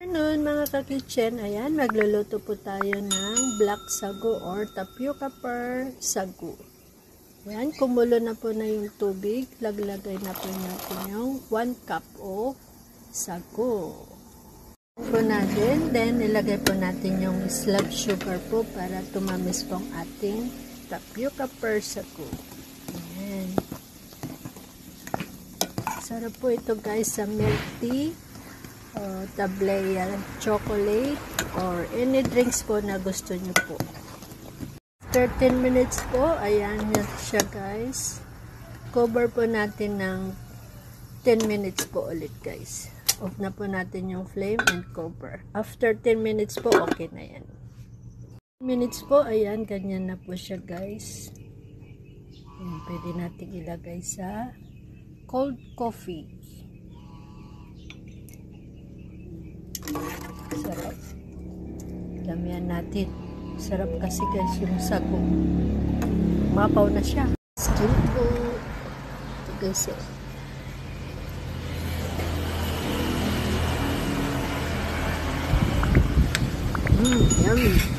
Noon mga ka-kitchen, ayan, magluluto po tayo ng black sago or tapioca per sago. Ayan, kumulo na po na yung tubig. Laglagay na po natin yung 1 cup of sago. Po natin, then ilagay po natin yung slab sugar po para tumamis po ang ating tapioca per sago. Ayan. Sarap po ito guys sa milk tea. Tableya chocolate or any drinks po na gusto nyo po. After 10 minutes po, ayan na siya guys. Cover po natin ng 10 minutes po ulit guys. Off na po natin yung flame and cover. After 10 minutes po, okay na yan. 10 minutes po, ayan, ganyan na po siya guys. Ayan, pwede natin ilagay sa cold coffee. Sarap. Damihan natin. Sarap kasi guys yung sago. Mapaw na siya. Sago. Ito guys eh. Yummy.